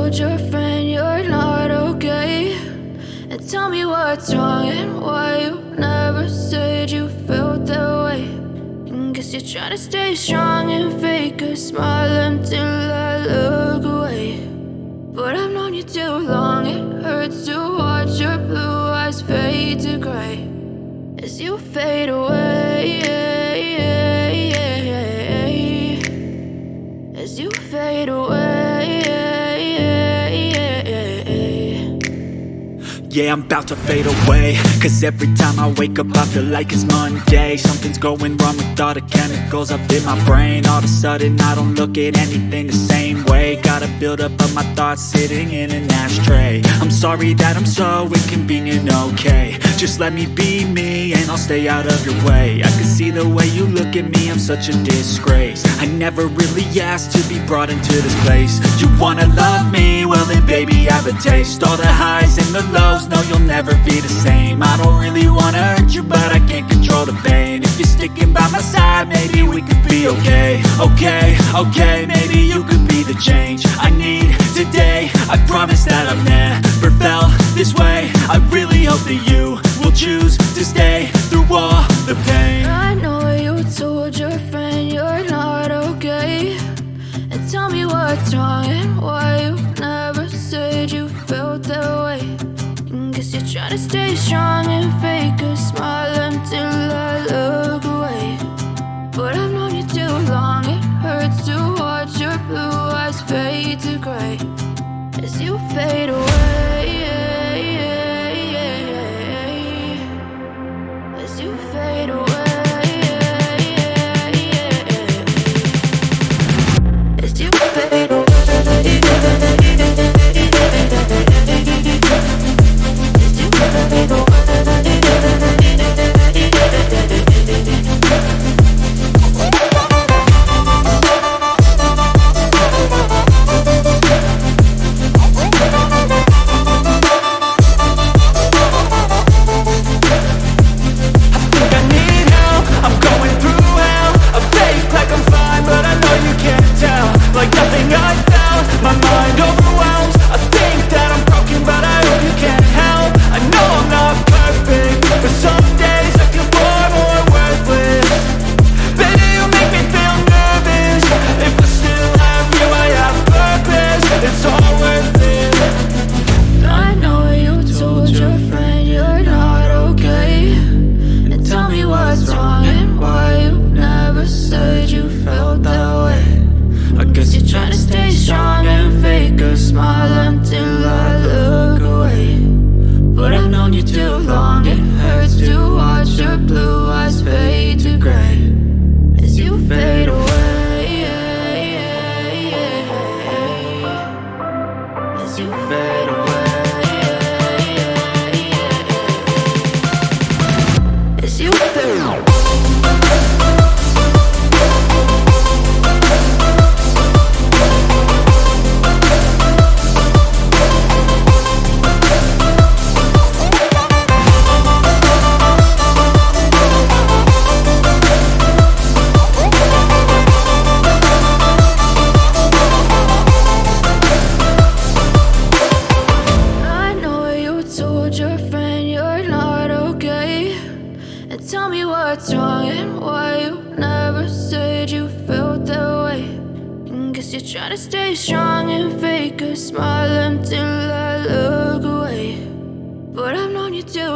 told your friend you're not okay, and tell me what's wrong and why you never said you felt that way. And guess you're trying to stay strong and fake a smile until I look away. But I've known you too long, it hurts to watch your blue eyes fade to gray as you fade away, as you fade away. Yeah, I'm about to fade away, cause every time I wake up I feel like it's Monday. Something's going wrong with all the chemicals up in my brain. All of a sudden I don't look at anything the same way. Got a buildup of my thoughts sitting in an ashtray. I'm sorry that I'm so inconvenient, okay. Just let me be me and I'll stay out of your way. I can see the way you look at me, I'm such a disgrace. I never really asked to be brought into this place. You wanna love me? Well then baby, have a taste. All the highs and the lows, no, you'll never be the same. I don't really wanna hurt you, but I can't control the pain. If you're sticking by my side, maybe we could be okay. Okay, maybe you could be the change I need today. I promise that I've never felt this way. I really hope that you will choose to stay through all the pain. I know you told your friend you're not okay, and tell me what's wrong and why you never said you felt that way. And guess you're trying to stay strong and fake a smile until I look away. But I've known you too long, it hurts to watch your blue eyes fade to gray as you fade away, as you fade away. As you fade away. Tell me what's wrong and why you never said you felt that way. And guess you're trying to stay strong and fake a smile until I look away. But I've known you too